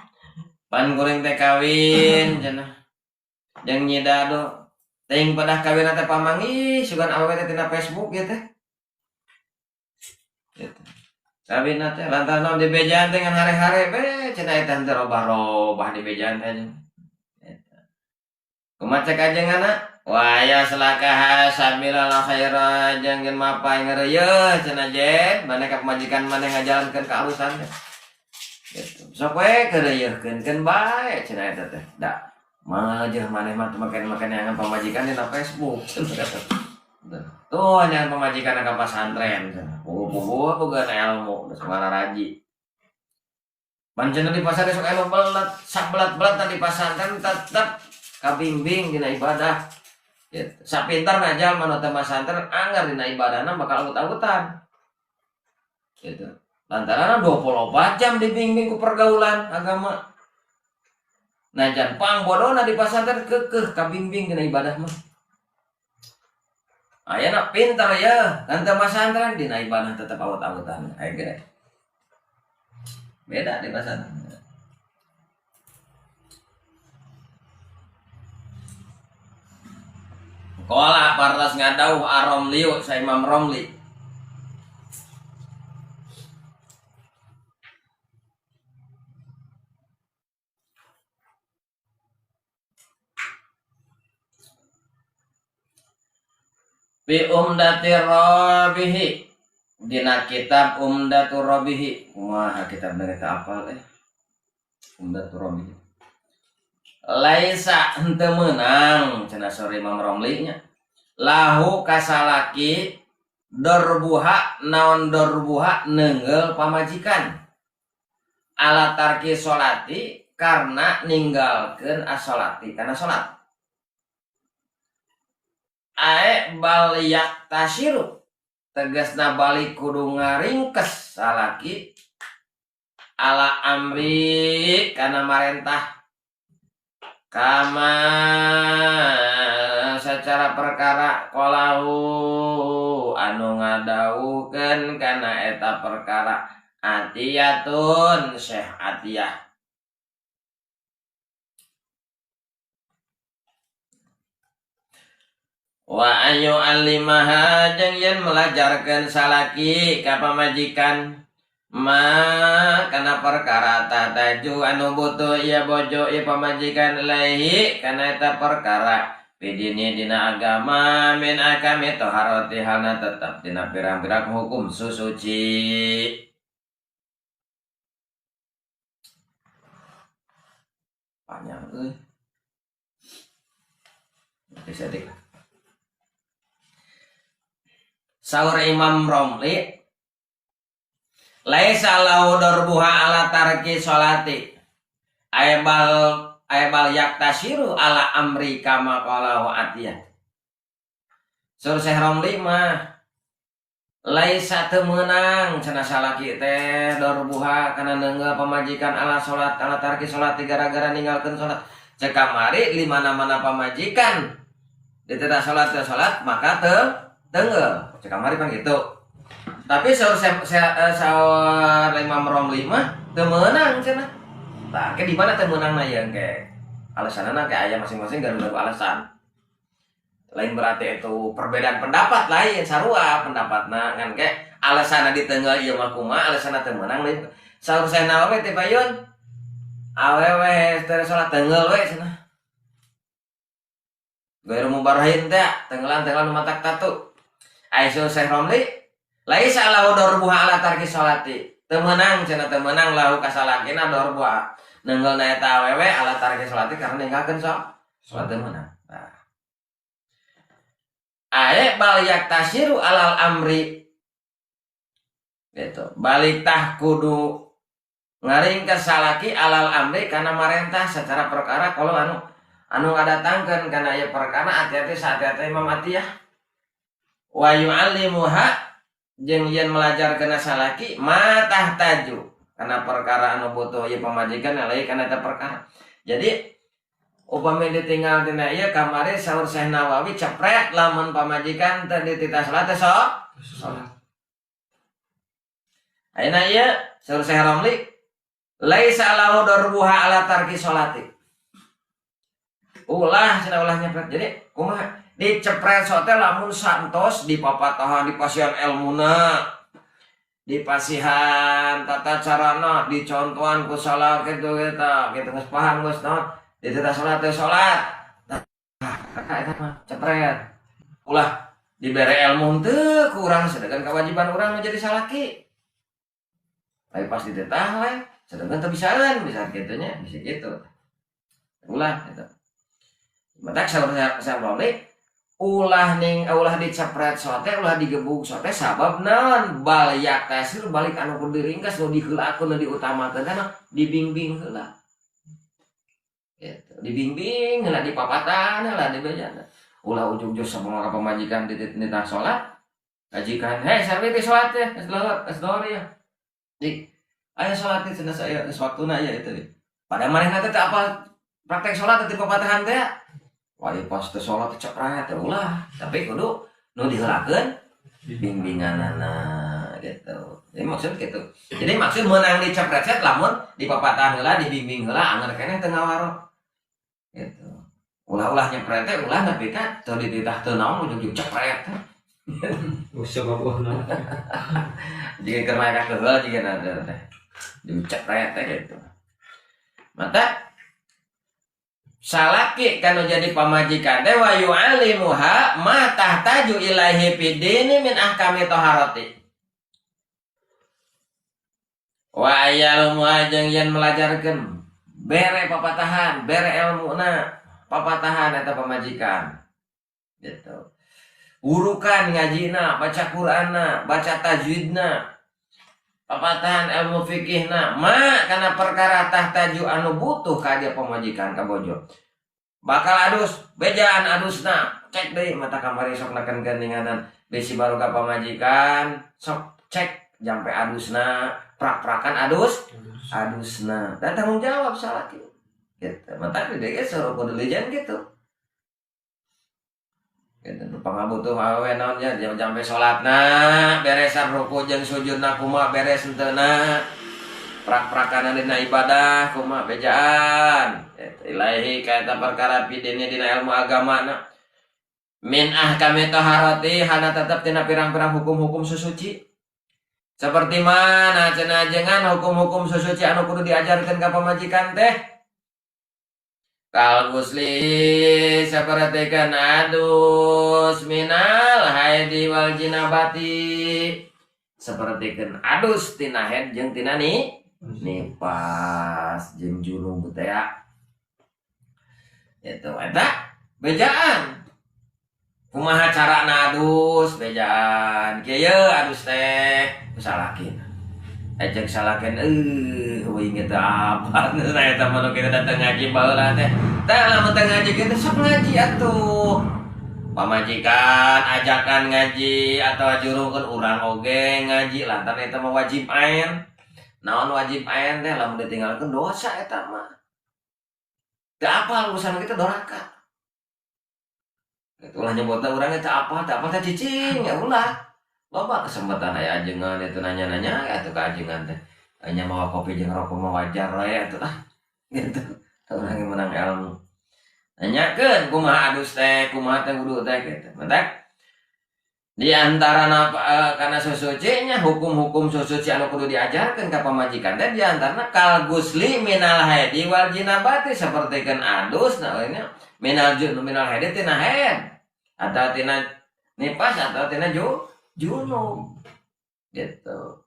Pan goreng teh kawin cenah. Jeung nyida do teuing padah kawin teh pamangi sugan awewe teh tina Facebook ieu teh. Gitu. Kawin teh lantaran di bejaan teh ngan hare-hare be cenah eta teh robah-robah di bejaan teh. Kumaha cek ajenganna? Wa ya selakaha sabilal khaira jeung yen mapai ngeureuyeuh cenah jen maneh ka pamajikan maneh ngajalankeun kaalusan teh. Gitu. Sok we keureuyeurkeun bae cenah eta teh. Da mah maneh mah make yang pamajikan dina Facebook. Tuh yang pamajikan ka pasantren cenah. Puguh-puguh boga ilmu geus ngararaji. Pancen di pasar sok aya belat, sak belat-belat tadi pasantren tetep kabimbing dina ibadah. Gitu. Sapintar najal manu teh pasantren anggar dina ibadahna bakal awut-awutan. Gitu. Lantaran 24 jam dibimbing ku pergaulan agama. Najan pang bodona di pasantren keukeuh kabimbing dina ibadah mah. Ayeuna pintar ya, kan teh pasantren dina ibadah tetep awut-awutan. Aya ge. Beda di pasantren. Qala partas ngadauh Ar-Romli sa Imam Romli. Fi Umdatir Rabihi dina kitab Umdatur Rabihi. Kumaha kitab mereka apal Umdatur Rabihi. Laisa henteu meunang cenah sore Imam Romli nya. Lahu kasalaki dorbuha naon dorbuha neungeul pamajikan. Ala tarki sholati karena ninggalkeun as-sholati kana salat. Ae bal yaktasiru tegasna balik kudu ngaringkes salaki ala amri kana marentah kama secara perkara qalahu anu ngadawukeun kana eta perkara Atiyatun Syekh Atiyah. Wa ayu alimaha jeung yen melajarkeun salaki ka pamajikan ma kana perkara tataju anu butuh ieu bojo ieu pamajikan laihi kana eta perkara pidini dina agama min akami taharati halna tetep dina pirang-pirang hukum susuci. Panjang bisa dik. Saur Imam Romli laisa lahu darbuha ala tarki sholati aibal yaktasiru ala amri kama qalahu Atiyah. Saur Syekh Romli mah laisa teu meunang cenah salaki teh darbuha kana neungeul pamajikan ala salat ala tarki sholati gara-gara ninggalkeun salat. Cek kamari limana-mana pamajikan diteda salat teu salat maka teu teungeul. Cek kamari pan kitu. Tapi saur Imam Romli mah teu meunang cenah. Tah ke di mana teu meunangna ieu engke? Alasanna ke aya masing-masing garu alasan. Lain berarti itu perbedaan pendapat lain sarua pendapatna ngan ke alasanna diteungeul ieu mah kumaha alasanna teu meunang lain. Saur Syekh Nawawi teh payun awewe teu salat teungeul we cenah. Gairu mubarahin teh tenggelan matak tatu. Aisyah Syekh Romli laisa lahu darbuha ala tarki sholati. Teu meunang cenah teu meunang lahu kasalakina darbuha. Neungeulna eta awewe ala tarki sholati karena ninggalkeun salat teu meunang. Ae bal yaktasiru alal amri gitu. Balik tah kudu ngaringkeus salaki alal amri kana marentah secara perkara kalau anu ngadatangkeun kana ieu perkara hati-hati saat-hati Imam Atiyah. Wa yu'allimuha jeung yen melajarkeun salaki ma tahtaju kana perkara anu butuh ieu pamajikan lain kana eta perkara. Jadi upami ditinggal dina ieu kamari saur Syekh Nawawi cepret lamun pamajikan teu dititah salat teh salat. Ayeuna ieu saur Syekh Romli laisa lahu darbuha ala tarki sholati. Ulah cenah ulah nyepret. Jadi kumaha dicepret sote lamun santos dipapatahan dipasihan elmuna dipasihan tata carana dicontohan ku salat kitu eta kitu geus paham geus naon dititah salat teh salat. Nah, eta mah cepret. Ulah dibere ilmu teu ku urang sedangkan kewajiban urang menjadi salaki. Tapi pas dititah we sedangkan teu bisaan bisa kitu nya, bisa kitu. Ulah eta. Matak saur Romli ulah dicepret sote ulah digebuk sote sabab naon bal yaktasir balik anu kudu diringkas nu diheulakeun nu diutamakeun kana dibimbing heula. Gitu. Dibimbing heula dipapatan heula dibejana. Ulah ujug-ujug sabaraha pamajikan dititah salat kajikan sarwi teh salat teh geus dohor ya. Dik aya salat teh cenah saya geus waktuna aya itu. Pada manehna teh apa praktek salat teh papatahan teh. Wah, pas teh salat teh cepret teh ulah, tapi kudu nu diheulakeun bimbinganana gitu. Jadi maksud gitu. Jadi maksud meunang dicepret lamun dipapatahan heula, dibimbing heula, anger keneh teu ngawaro. Gitu. Ulah-ulah nyepret teh ulah tapi kan teu dititah teu naon ujug-ujug cepret. Usah babuhna. Jika keur maek keheul jiga ada teh. Dicepret teh gitu. Mata salaki kanu jadi pamajikan teh wa yu'allimuha ma tahtaju ilaihi fid dini min ahkami taharati. Wa ayalmu ajeng yen melajarkeun bere papatahan, bere ilmuna papatahan eta pamajikan. Gitu. Urukan ngajina, baca Qur'anna, baca tajwidna, papatahan ilmu fikihna, ma kana perkara tahtaju anu butuh ka dia pamajikan ka bojo. Bakal adus, bejaan adusna, cek deui mata kamari sok naken gandinganan bisi baru ka pamajikan, sok cek jampe adusna. Prak-prakan adusna dan tanggung jawab salaki gitu. Mata dia suruh kudu lejan gitu. Gitu pangabutuh awe naonnya jampe salatna beresan ruku jeung sujudna kumaha beres henteu prak-prakan dina ibadah kumaha bejaan gitu. Ilahi kaeta perkara pidene dina ilmu agamana min ahkami taharati hana tetep tina pirang-pirang hukum-hukum susuci. Seperti mana cenah ajengan hukum-hukum susuci anu kudu diajarkeun ka pamajikan teh? Kal gusli saperhatikeun adus minal haidi wal jinabati. Saperhatikeun adus tina haid jeung tina nifas jeung junub teh ya. Eta bejaan. Kumaha carana adus bejaan kieu adus teh salakin ejek salakin we inget apa saya teh manu kita datang ngaji baheula teh lamun teh ngaji kitu sok ngaji atuh pamajikan ajakan ngaji atau jurungkeun urang oge ngaji lantaran eta mah wajib ain naon wajib ain teh lamun ditinggalkeun dosa eta mah teu apal urusan kita doraka. Itulah nyebutnya orangnya tak apa tak cicing ya ulah loba kesempatan aya ajengan itu nanya-nanya atuh ka ajengan teh hanya mau kopi jeung rokok mah wajar we atuh gitu urang menang ilmu nanyakeun kumaha adus teh kumaha teh wudu teh gitu mentak di antara kana susucinya hukum-hukum susuci anu kudu diajarkeun ka pamajikan teh di antarana kal gusli minal haidi wal jinabati sapertikeun adus namanya minal haidi tina haid atau tina nifas atau tina junub gitu.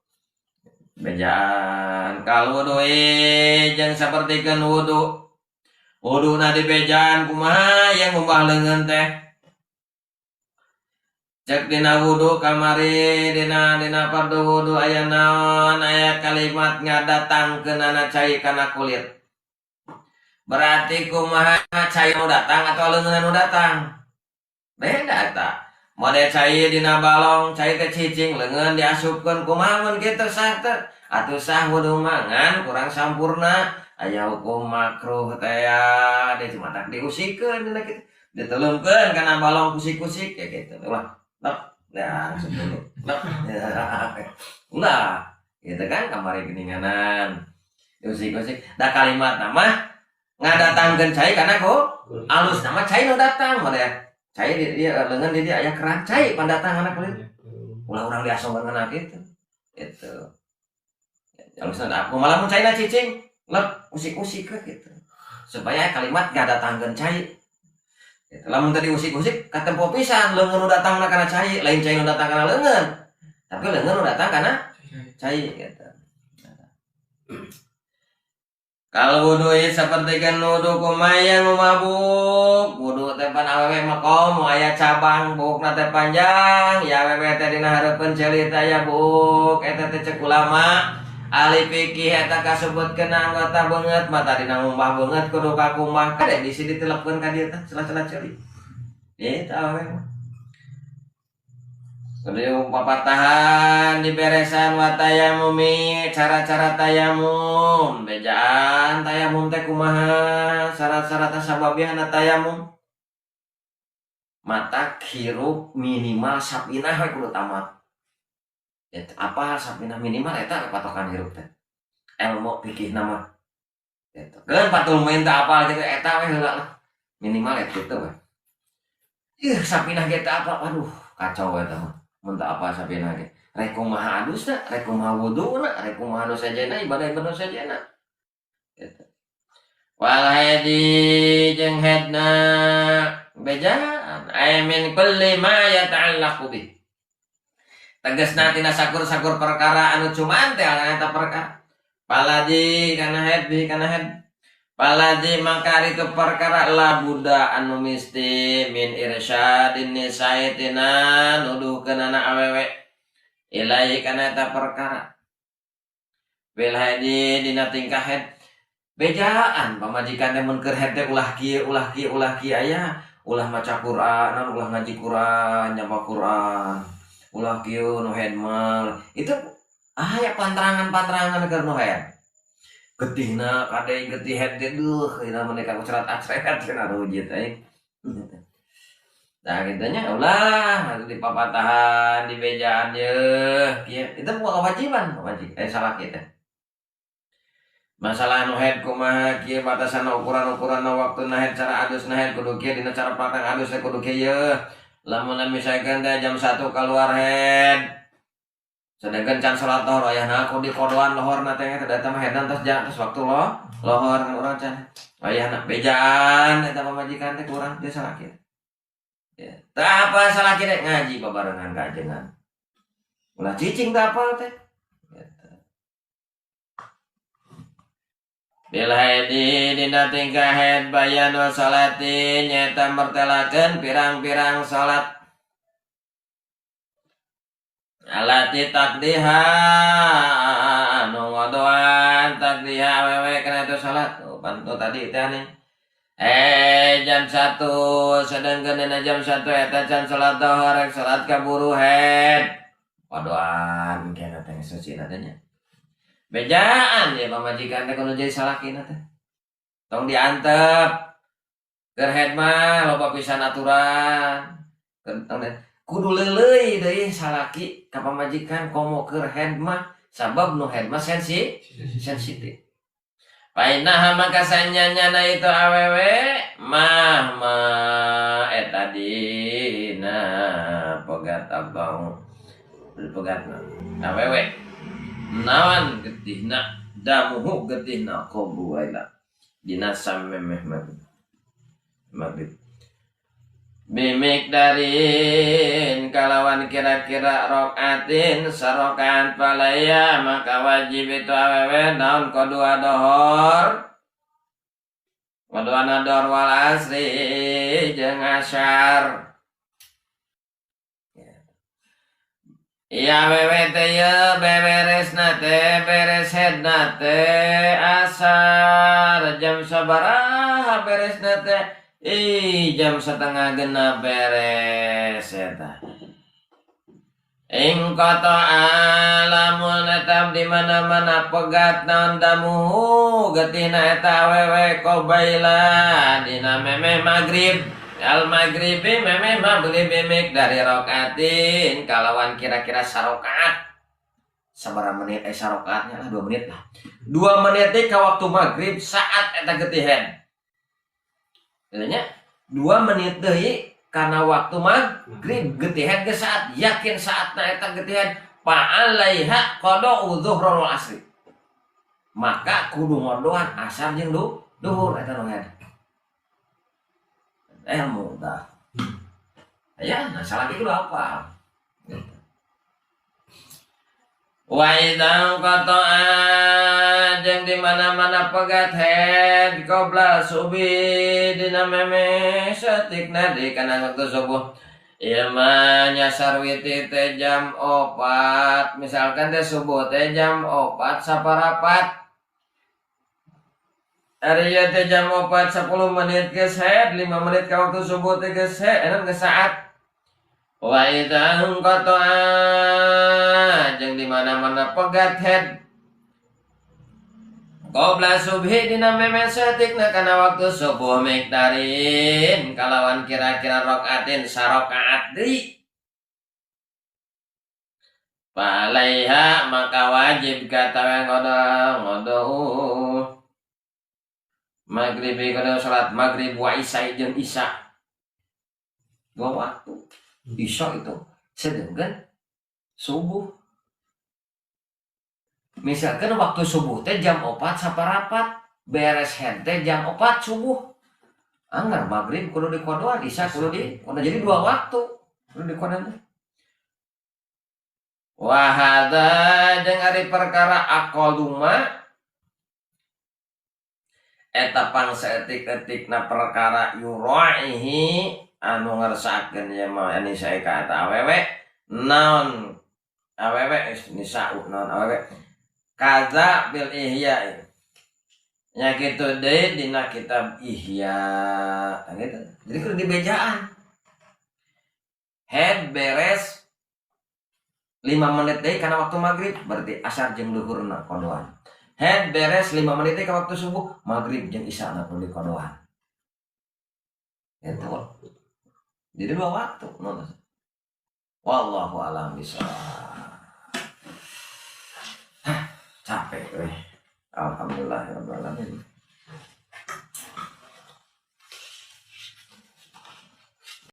Bejaan kal wudu jeung sapertikeun wuduna di bejaan kumaha yang ngumbah leungeun teh cek dina wudu kamari dina fardu wudu aya naon aya kalimat ngadatangkeun ana cai kana kulit. Berarti kumaha cai nu datang atau leungeun nu datang? Beda eta. Mode cai dina balong, cai teh cicing leungeun diasupkeun kumaha mun kitu sah teh? Atuh sah wudu mangan kurang sampurna. Aya hukum makruh teh ya, dia cuma tak diusikeun dina kitu. Diteleumkeun kana balong kusik-kusik kayak gitu. Ulah. Ya, sebelum. Ulah. Gitu kan kamari geninganan. Diusik-usik. Da kalimat nama ngadatangkeun cai kana ku alus nama cai nu datang mode. Cai dia leungeun di dia aya keran cai pandatang anak kulit. Ulah urang diasongkeun kana kitu. Itu. Alusna aku malah mun caina cicing, lep usik-usik gitu. Supaya kalimat ngadatangkeun cai. Gitu. Lamun tadi usik-usik katempo pisan leungeun nu datangna kana cai, lain cai nu datang kana leungeun. Tapi leungeun nu datang kana cai gitu. Kalau wudu sapertikeun wudu kumaha nu mabuk, wudu teh pan awewe makom aya cabang bukna teh panjang, ya awewe teh dina hareupeun ceuli teh aya buk, eta teh cek ulama ahli fikih eta kasebutkeun anggota beungeut mata dina ngumbah beungeut kudu kakumbah kade di sini telepkeun ka dieu teh ceula-ceula ceuli. Eta awewe. Kudu papatahan diberesan wa tayamumi cara-cara tayamum bejaan tayamum teh kumaha syarat-syarat sababihan tayamum mata hirup minimal sapinah we kudu tamat eta apa sapinah minimal eta patokan hirup teh ilmu fikih nama eta keun patul main teh apal kitu eta we heula lah minimal eta kitu we ih sapinah kita apa aduh kacau eta mah mun teu apa sapinah ge rek kumaha adusna rek kumaha wuduna rek kumaha nu sajena ibadah bener sajena gitu wal haidi jeung hedna bejaan min kulli ma yata'allaqu bih tegasna tina sakur-sakur perkara anu cuman teh eta perkara paladi kana head bi kana head paladi mangkari ke perkara la buddha anu misti min irsyadin nisai tina nuduhkeun anak awewe ilai kana eta perkara bil hadi dina tingkah head bejaan pamajikan teh mun keur head teh ulah kieu aya ulah maca Quran ulah ngaji Quran nyapa Quran ulah kieu nu head mah itu aya panterangan keur nu head getihna kadai getih head teh duh ina mereka cerat acret cenah rujit aing nah kitanya ulah di papatahan di bejaan ye kieu itu bukan kewajiban salah kita masalah nu head kumaha kieu batasan ukuran-ukuran waktu head cara adus head kudu kieu dina cara praktek adus teh kudu kieu lamun misalkan teh jam 1 keluar head sedangkan can salat lohor ayahna aku di kodoan lohorna teh eta mah headan terus waktu lohor kan urang can ayahna bejaan eta pamajikan teh kurang teh salah kieu ya tah apa salah kieu ngaji babarengan kajengan ulah cicing teh apal teh bil haidi dina tingkah haid bayanu salati nyata mertelakeun pirang-pirang salat alati takdiha anu ngodoan takdiha awewe kana itu salat pantu tadi teh nih jam 1 sedengkeun dina jam 1 eta can salat dohor salat kaburu haid ngodoan kana teh susina teh nya bejaan ya pamajikan teh kudu jadi salakina teh tong diantep keur head mah loba pisan aturan kudu leuleuy deui salaki ka pamajikan komo keur head mah sabab nu head mah sensitif painaha maka sanyanyana itu awewe mah eta dina pegat abang pegatna awewe nawan getihna damuhu getihna qobu waila dina samemeh maghrib bimik darin kalawan kira-kira rokaatin sarokaan palaya maka wajib itu awewe naon kodua dohor wal asri jeung asyar iya wewe teh ya beberesna teh beres headna teh asar jam sabaraha beresna teh jam 8:30 beres eta ing kata alamun etam di mana-mana pegat naon damuhu getihna eta wewe qobaila dina memeh maghrib al maghribi memeh maghrib dari rokaatin kalawan kira-kira sarokaat sabaraha menit sarokaatnya lah 2 menit lah 2 menit teh ka waktu maghrib saat eta getihan katanya 2 menit deui kana waktu maghrib getihan ke saat yakin saatna eta getihan fa'alaiha qada'u dhuhrul asri maka kudu ngodoan asar jeung duhur eta nu mudah ya nah salah itu apa wa idang qata'a jeung di mana-mana pegat head qabla subuh dina meme satikna di kana waktu subuh ilma nyasar witi teh jam 4 misalkan teh subuh teh jam 4 saparapat hari ya teh jam 4 10 menit geus head 5 menit ka waktu subuh teh geus head enak geus saat wa idang qata'a jeung di mana-mana pegat head qabla subhi dina memesetikna kana waktu subuh mikdarin kalawan kira-kira rokaatin sarokaat deui palaiha maka wajib kata ngodo maghribi kana salat maghrib wa isya jeung isya 2 waktu isya itu sedangkan subuh misalkan waktu subuh teh jam 4 saparapat beres head teh jam 4 subuh. Anggar maghrib kudu dikodoan, isya kudu dikodoan. Jadi 2 waktu kudu dikodoan teh. Wa hadza jeung ari perkara aqalluma eta pangsaeutik-eutikna perkara yuraihi anu ngersakakeun ya mah nisa ka eta awewe naon awewe nisa naon awewe kaza bil ihya nya kitu deui dina kitab ihya gitu. Jadi kudu dibejaan head beres 5 menit deui kana waktu maghrib berarti asar jeung luhurna kodoan. Head beres 5 menit ke waktu subuh, maghrib jeung isya na perlu dikodoan. Itu. Jadi 2 waktu. Wallahu a'lam bishawab. Capek euy. Alhamdulillahirabbil alamin.